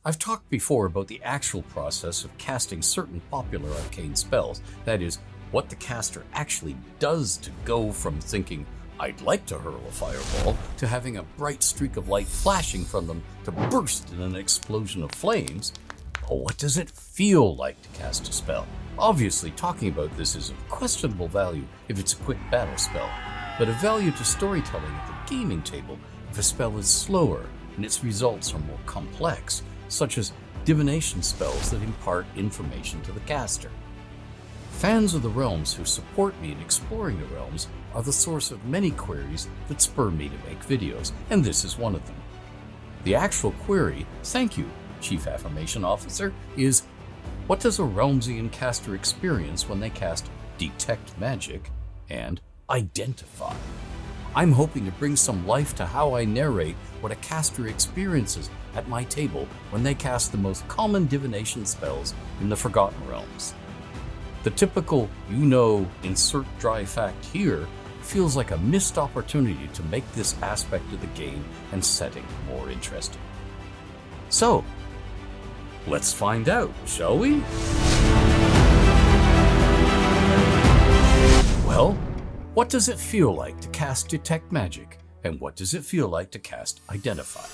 I've talked before about the actual process of casting certain popular arcane spells, that is, what the caster actually does to go from thinking, "I'd like to hurl a fireball," to having a bright streak of light flashing from them to burst in an explosion of flames. But what does it feel like to cast a spell? Obviously, talking about this is of questionable value if it's a quick battle spell, but of value to storytelling at the gaming table if a spell is slower and its results are more complex, such as divination spells that impart information to the caster. Fans of the realms who support me in exploring the realms are the source of many queries that spur me to make videos, and this is one of them. The actual query, thank you, Chief Affirmation Officer, is, what does a Realmsian caster experience when they cast Detect Magic and Identify? I'm hoping to bring some life to how I narrate what a caster experiences at my table when they cast the most common divination spells in the Forgotten Realms. The typical, insert dry fact here feels like a missed opportunity to make this aspect of the game and setting more interesting. So, let's find out, shall we? Well, what does it feel like to cast Detect Magic, and what does it feel like to cast Identify?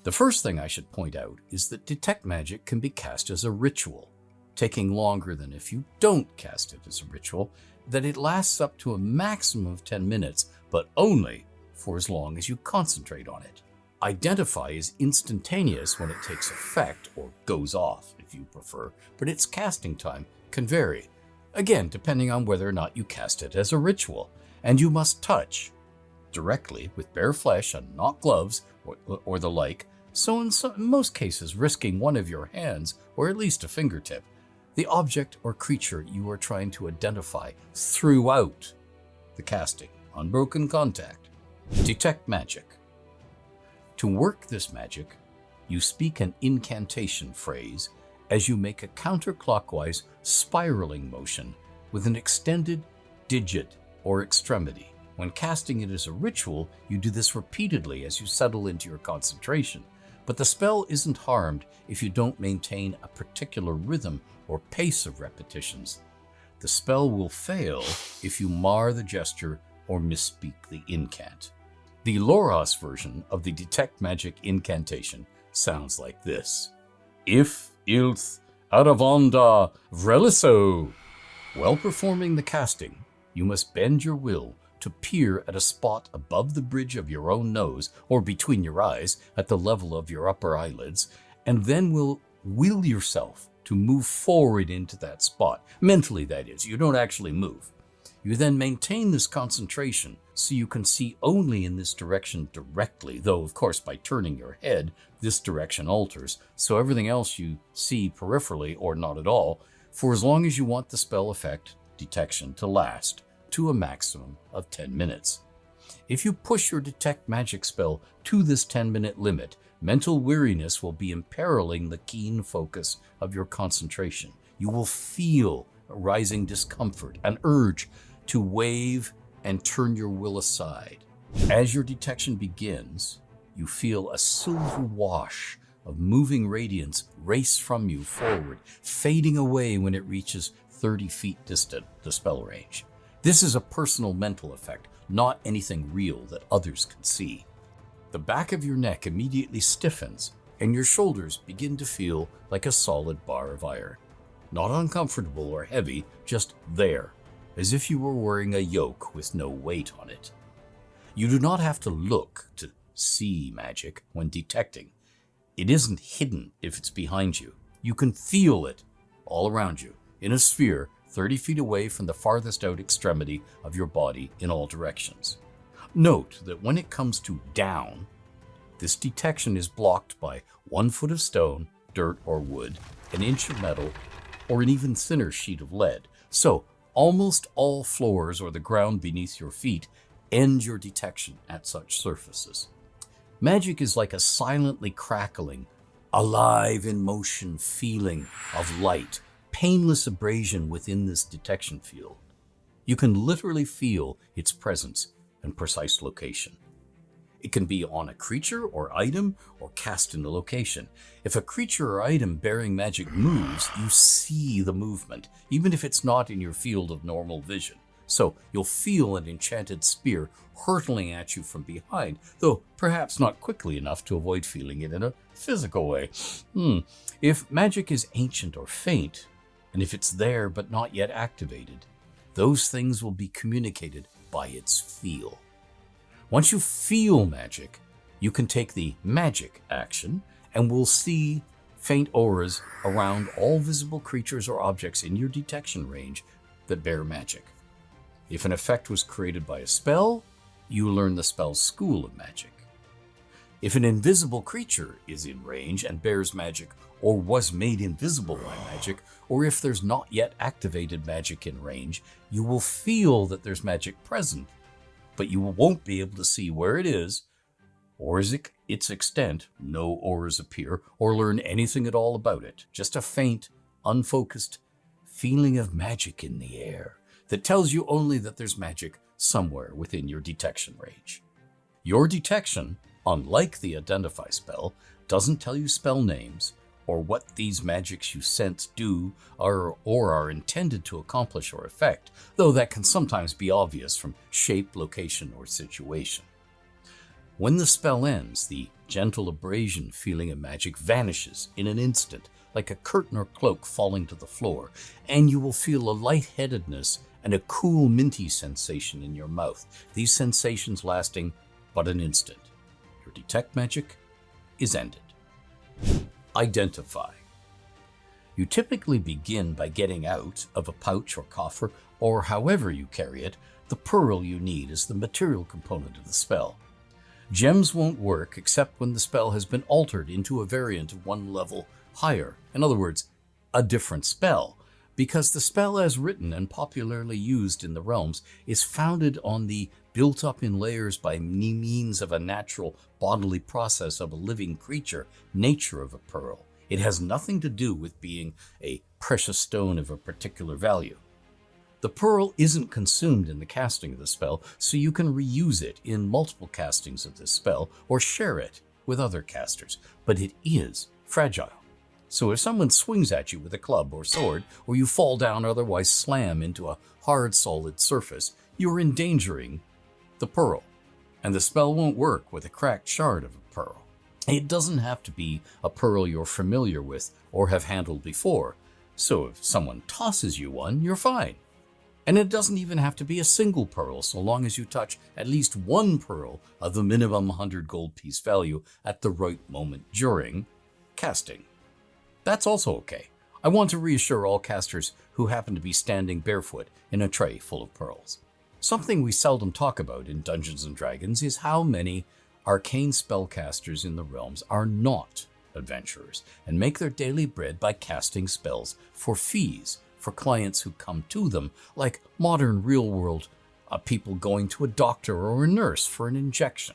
The first thing I should point out is that Detect Magic can be cast as a ritual, taking longer than if you don't cast it as a ritual, that it lasts up to a maximum of 10 minutes, but only for as long as you concentrate on it. Identify is instantaneous when it takes effect, or goes off if you prefer, but its casting time can vary. Again, depending on whether or not you cast it as a ritual, and you must touch directly with bare flesh and not gloves or the like, so in most cases risking one of your hands or at least a fingertip, the object or creature you are trying to identify throughout the casting. Unbroken contact. Detect Magic. To work this magic, you speak an incantation phrase as you make a counterclockwise spiraling motion with an extended digit or extremity. When casting it as a ritual, you do this repeatedly as you settle into your concentration, but the spell isn't harmed if you don't maintain a particular rhythm or pace of repetitions. The spell will fail if you mar the gesture or misspeak the incant. The Loras version of the Detect Magic incantation sounds like this. If ilth aravanda vreliso. While performing the casting, you must bend your will to peer at a spot above the bridge of your own nose or between your eyes at the level of your upper eyelids, and then will yourself to move forward into that spot. Mentally, that is. You don't actually move. You then maintain this concentration so you can see only in this direction directly, though of course by turning your head, this direction alters, so everything else you see peripherally or not at all, for as long as you want the spell effect detection to last, to a maximum of 10 minutes. If you push your Detect Magic spell to this 10-minute limit, mental weariness will be imperiling the keen focus of your concentration. You will feel a rising discomfort, an urge to wave and turn your will aside. As your detection begins, you feel a silver wash of moving radiance race from you forward, fading away when it reaches 30 feet distant, the spell range. This is a personal mental effect, not anything real that others can see. The back of your neck immediately stiffens, and your shoulders begin to feel like a solid bar of iron. Not uncomfortable or heavy, just there, as if you were wearing a yoke with no weight on it. You do not have to look to see magic when detecting. It isn't hidden if it's behind you. You can feel it all around you, in a sphere 30 feet away from the farthest out extremity of your body in all directions. Note that when it comes to down, this detection is blocked by 1 foot of stone, dirt or wood, an inch of metal, or an even thinner sheet of lead. So almost all floors or the ground beneath your feet end your detection at such surfaces. Magic is like a silently crackling, alive in motion feeling of light, painless abrasion within this detection field. You can literally feel its presence and precise location. It can be on a creature or item or cast in a location. If a creature or item bearing magic moves, you see the movement, even if it's not in your field of normal vision. So you'll feel an enchanted spear hurtling at you from behind, though perhaps not quickly enough to avoid feeling it in a physical way. If magic is ancient or faint, and if it's there but not yet activated, those things will be communicated by its feel. Once you feel magic, you can take the magic action and will see faint auras around all visible creatures or objects in your detection range that bear magic. If an effect was created by a spell, you learn the spell's school of magic. If an invisible creature is in range and bears magic or was made invisible by magic, or if there's not yet activated magic in range, you will feel that there's magic present, but you won't be able to see where it is or its extent. No auras appear or learn anything at all about it. Just a faint, unfocused feeling of magic in the air that tells you only that there's magic somewhere within your detection range. Your detection, unlike the Identify spell, doesn't tell you spell names or what these magics you sense do or are intended to accomplish or effect, though that can sometimes be obvious from shape, location, or situation. When the spell ends, the gentle abrasion feeling of magic vanishes in an instant, like a curtain or cloak falling to the floor, and you will feel a lightheadedness and a cool, minty sensation in your mouth, these sensations lasting but an instant. Your detect magic is ended. Identify. You typically begin by getting out of a pouch or coffer, or however you carry it, the pearl you need as the material component of the spell. Gems won't work except when the spell has been altered into a variant of one level higher, in other words, a different spell, because the spell as written and popularly used in the realms is founded on the built up in layers by means of a natural bodily process of a living creature nature of a pearl. It has nothing to do with being a precious stone of a particular value. The pearl isn't consumed in the casting of the spell, so you can reuse it in multiple castings of this spell or share it with other casters, but it is fragile. So if someone swings at you with a club or sword, or you fall down or otherwise slam into a hard, solid surface, you're endangering the pearl, and the spell won't work with a cracked shard of a pearl. It doesn't have to be a pearl you're familiar with or have handled before, so if someone tosses you one, you're fine. And it doesn't even have to be a single pearl, so long as you touch at least one pearl of the minimum 100 gold piece value at the right moment during casting. That's also okay. I want to reassure all casters who happen to be standing barefoot in a tray full of pearls. Something we seldom talk about in Dungeons & Dragons is how many arcane spellcasters in the realms are not adventurers and make their daily bread by casting spells for fees for clients who come to them, like modern real-world people going to a doctor or a nurse for an injection.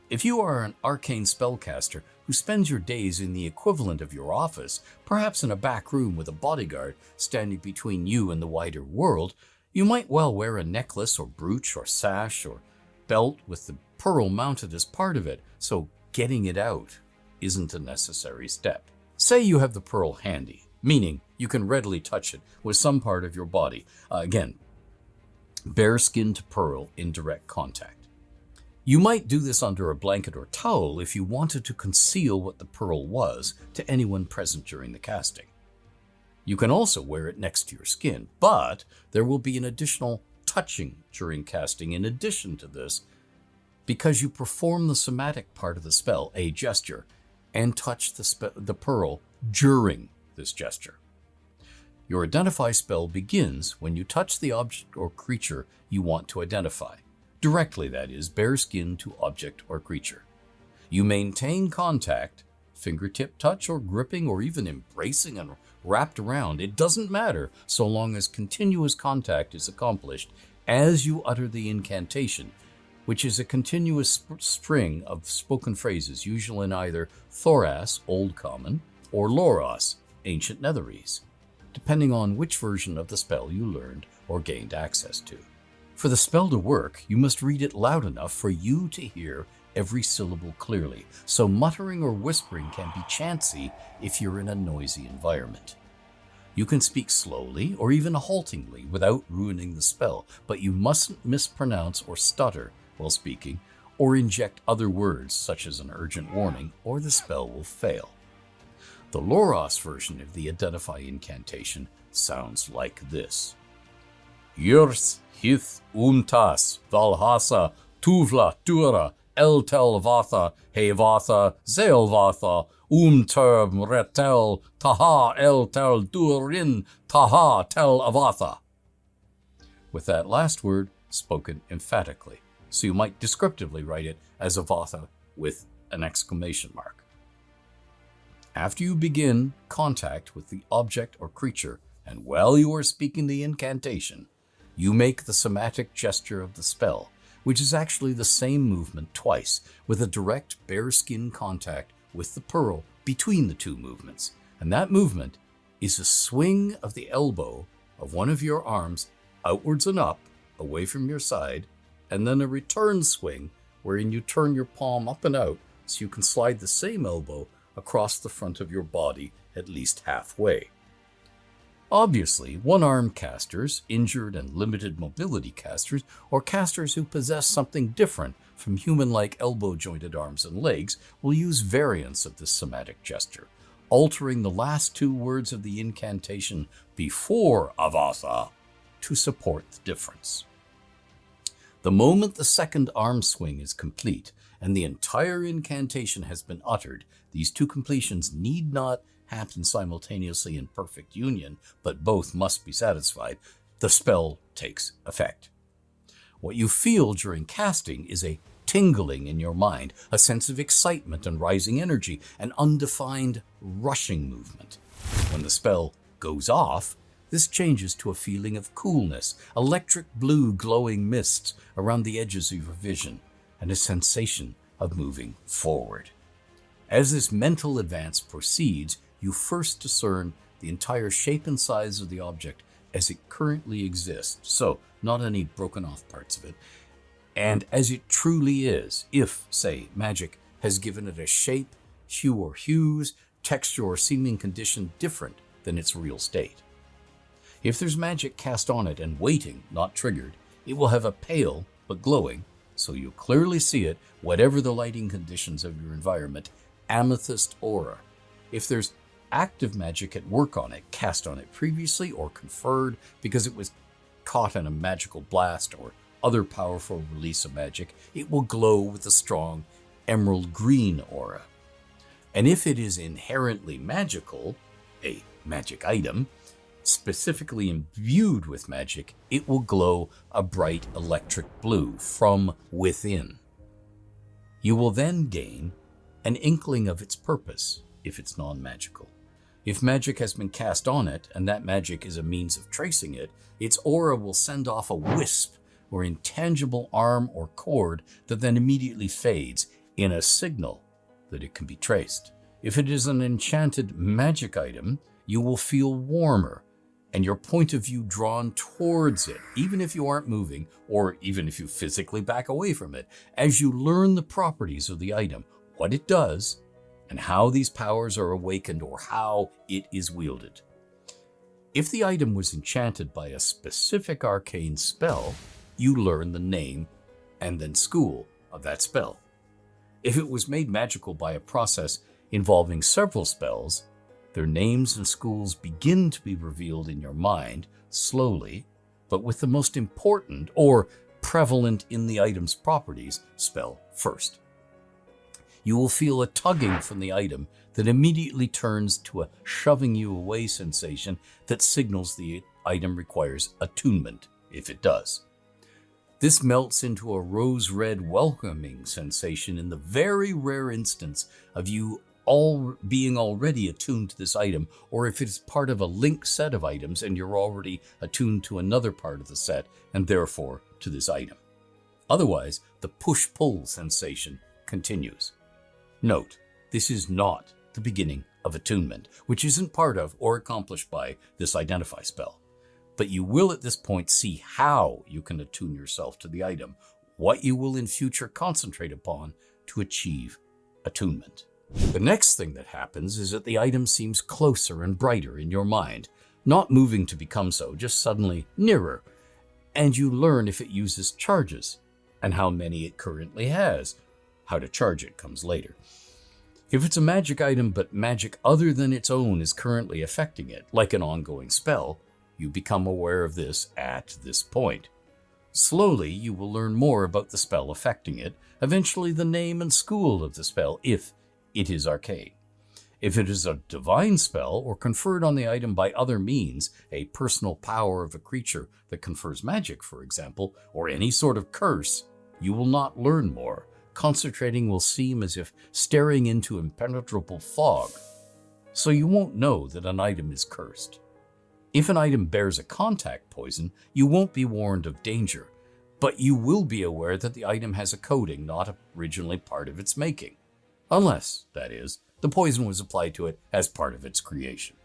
If you are an arcane spellcaster who spends your days in the equivalent of your office, perhaps in a back room with a bodyguard standing between you and the wider world, you might well wear a necklace or brooch or sash or belt with the pearl mounted as part of it, so getting it out isn't a necessary step. Say you have the pearl handy, meaning you can readily touch it with some part of your body. Again, bare skin to pearl in direct contact. You might do this under a blanket or towel if you wanted to conceal what the pearl was to anyone present during the casting. You can also wear it next to your skin, but there will be an additional touching during casting in addition to this, because you perform the somatic part of the spell, a gesture, and touch the pearl during this gesture. Your Identify spell begins when you touch the object or creature you want to identify. Directly, that is, bare skin to object or creature. You maintain contact, fingertip touch or gripping or even embracing and wrapped around. It doesn't matter so long as continuous contact is accomplished as you utter the incantation, which is a continuous string of spoken phrases, usually in either Thoras, Old Common, or Loras, Ancient Netherese, depending on which version of the spell you learned or gained access to. For the spell to work, you must read it loud enough for you to hear every syllable clearly, so muttering or whispering can be chancy if you're in a noisy environment. You can speak slowly or even haltingly without ruining the spell, but you mustn't mispronounce or stutter while speaking, or inject other words such as an urgent warning, or the spell will fail. The Loros version of the Identify incantation sounds like this. Yurs hith untas valhasa tuvla tura eltelvatha hevatha zelvatha term retel taha eltel durin taha tel avatha. With that last word spoken emphatically, so you might descriptively write it as avatha with an exclamation mark. After you begin contact with the object or creature, and while you are speaking the incantation, you make the somatic gesture of the spell, which is actually the same movement twice, with a direct bare skin contact with the pearl between the two movements. And that movement is a swing of the elbow of one of your arms outwards and up, away from your side, and then a return swing wherein you turn your palm up and out so you can slide the same elbow across the front of your body at least halfway. Obviously, one-arm casters, injured and limited mobility casters, or casters who possess something different from human-like elbow-jointed arms and legs will use variants of this somatic gesture, altering the last two words of the incantation before avatha to support the difference. The moment the second arm swing is complete and the entire incantation has been uttered, these two completions need not happen simultaneously in perfect union, but both must be satisfied. The spell takes effect. What you feel during casting is a tingling in your mind, a sense of excitement and rising energy, an undefined rushing movement. When the spell goes off, this changes to a feeling of coolness, electric blue glowing mists around the edges of your vision, and a sensation of moving forward. As this mental advance proceeds, you first discern the entire shape and size of the object as it currently exists, so not any broken off parts of it, and as it truly is, if, say, magic has given it a shape, hue or hues, texture or seeming condition different than its real state. If there's magic cast on it and waiting, not triggered, it will have a pale but glowing, so you'll clearly see it, whatever the lighting conditions of your environment, amethyst aura. If there's active magic at work on it, cast on it previously or conferred because it was caught in a magical blast or other powerful release of magic, it will glow with a strong emerald green aura. And if it is inherently magical, a magic item, specifically imbued with magic, it will glow a bright electric blue from within. You will then gain an inkling of its purpose if it's non-magical. If magic has been cast on it, and that magic is a means of tracing it, its aura will send off a wisp or intangible arm or cord that then immediately fades in a signal that it can be traced. If it is an enchanted magic item, you will feel warmer and your point of view drawn towards it, even if you aren't moving or even if you physically back away from it, as you learn the properties of the item, what it does, and how these powers are awakened or how it is wielded. If the item was enchanted by a specific arcane spell, you learn the name and then school of that spell. If it was made magical by a process involving several spells, their names and schools begin to be revealed in your mind slowly, but with the most important or prevalent in the item's properties spell first. You will feel a tugging from the item that immediately turns to a shoving you away sensation that signals the item requires attunement, if it does. This melts into a rose-red welcoming sensation in the very rare instance of you all being already attuned to this item, or if it's part of a linked set of items and you're already attuned to another part of the set and therefore to this item. Otherwise, the push-pull sensation continues. Note, this is not the beginning of attunement, which isn't part of or accomplished by this Identify spell. but you will at this point see how you can attune yourself to the item, what you will in future concentrate upon to achieve attunement. The next thing that happens is that the item seems closer and brighter in your mind, not moving to become so, just suddenly nearer, and you learn if it uses charges and how many it currently has. How to charge it comes later. If it's a magic item but magic other than its own is currently affecting it, like an ongoing spell, you become aware of this at this point. Slowly, you will learn more about the spell affecting it, eventually the name and school of the spell if it is arcane. If it is a divine spell or conferred on the item by other means, a personal power of a creature that confers magic, for example, or any sort of curse, you will not learn more. Concentrating will seem as if staring into impenetrable fog, so you won't know that an item is cursed. If an item bears a contact poison, you won't be warned of danger, but you will be aware that the item has a coating not originally part of its making. Unless, that is, the poison was applied to it as part of its creation.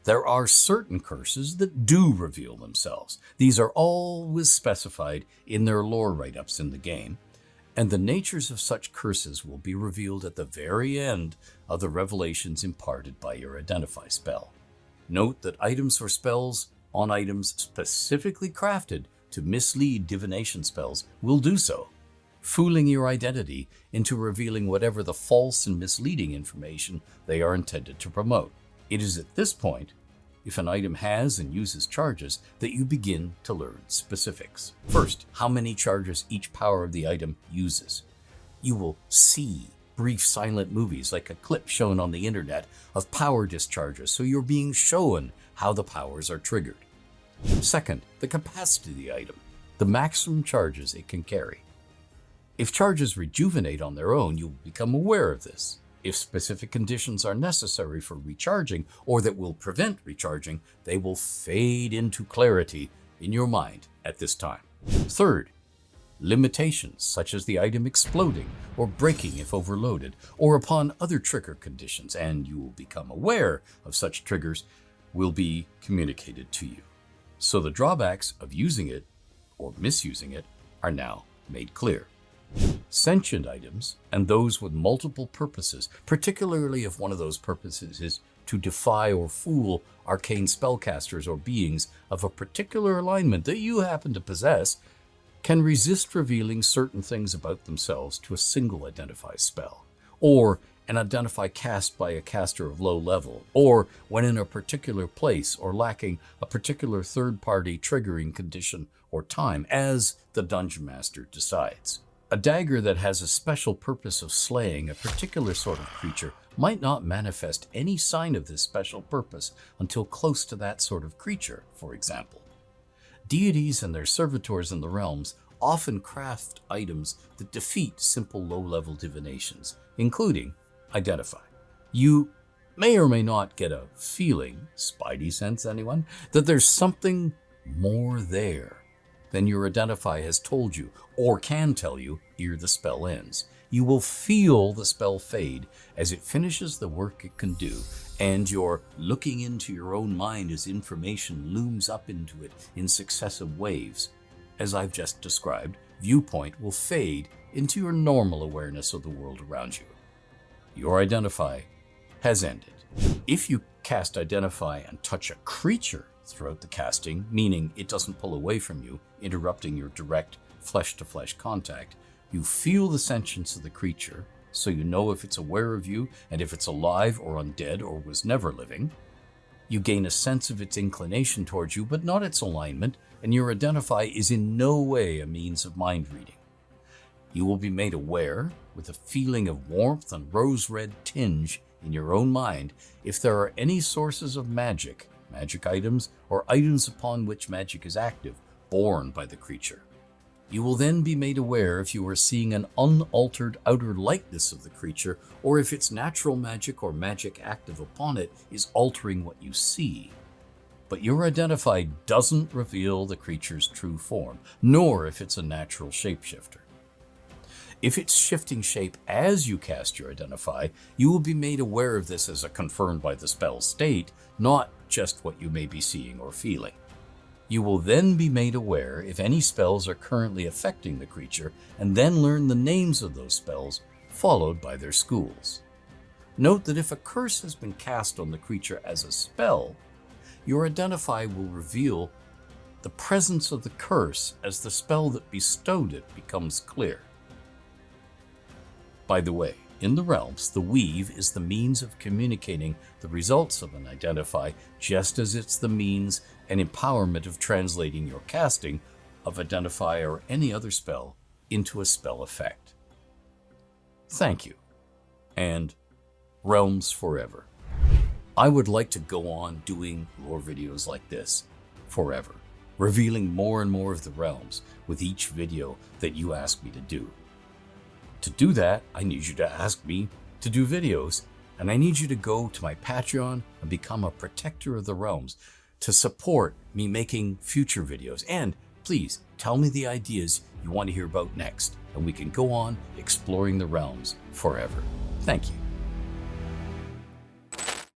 There are certain curses that do reveal themselves. These are always specified in their lore write-ups in the game, and the natures of such curses will be revealed at the very end of the revelations imparted by your Identify spell. Note that items or spells on items specifically crafted to mislead divination spells will do so, fooling your identity into revealing whatever the false and misleading information they are intended to promote. It is at this point, if an item has and uses charges, that you begin to learn specifics. First, how many charges each power of the item uses. You will see brief silent movies like a clip shown on the internet of power discharges, so you're being shown how the powers are triggered. Second, the capacity of the item, the maximum charges it can carry. If charges rejuvenate on their own, you will become aware of this. If specific conditions are necessary for recharging or that will prevent recharging, they will fade into clarity in your mind at this time. Third, limitations such as the item exploding or breaking if overloaded, or upon other trigger conditions, and you will become aware of such triggers, will be communicated to you. So the drawbacks of using it or misusing it are now made clear. Sentient items and those with multiple purposes, particularly if one of those purposes is to defy or fool arcane spellcasters or beings of a particular alignment that you happen to possess, can resist revealing certain things about themselves to a single Identify spell, or an Identify cast by a caster of low level, or when in a particular place or lacking a particular third-party triggering condition or time, as the Dungeon Master decides. A dagger that has a special purpose of slaying a particular sort of creature might not manifest any sign of this special purpose until close to that sort of creature, for example. Deities and their servitors in the realms often craft items that defeat simple low-level divinations, including Identify. You may or may not get a feeling, spidey sense anyone, that there's something more there than your Identify has told you or can tell you ere the spell ends. You will feel the spell fade as it finishes the work it can do, and you're looking into your own mind as information looms up into it in successive waves. As I've just described, viewpoint will fade into your normal awareness of the world around you. Your Identify has ended. If you cast Identify and touch a creature throughout the casting, meaning it doesn't pull away from you, interrupting your direct flesh-to-flesh contact, you feel the sentience of the creature, so you know if it's aware of you and if it's alive or undead or was never living. You gain a sense of its inclination towards you, but not its alignment, and your Identify is in no way a means of mind reading. You will be made aware, with a feeling of warmth and rose-red tinge in your own mind, if there are any sources of magic items, or items upon which magic is active, borne by the creature. You will then be made aware if you are seeing an unaltered outer likeness of the creature, or if its natural magic or magic active upon it is altering what you see. But your Identify doesn't reveal the creature's true form, nor if it's a natural shapeshifter. If it's shifting shape as you cast your Identify, you will be made aware of this as a confirmed by the spell state, not just what you may be seeing or feeling. You will then be made aware if any spells are currently affecting the creature, and then learn the names of those spells, followed by their schools. Note that if a curse has been cast on the creature as a spell, your Identify will reveal the presence of the curse as the spell that bestowed it becomes clear. By the way, in the realms, the weave is the means of communicating the results of an Identify, just as it's the means and empowerment of translating your casting of Identify or any other spell into a spell effect. Thank you, and Realms forever. I would like to go on doing lore videos like this forever, revealing more and more of the realms with each video that you ask me to do. To do that, I need you to ask me to do videos, and I need you to go to my Patreon and become a protector of the realms to support me making future videos. And please tell me the ideas you want to hear about next, and we can go on exploring the realms forever. Thank you.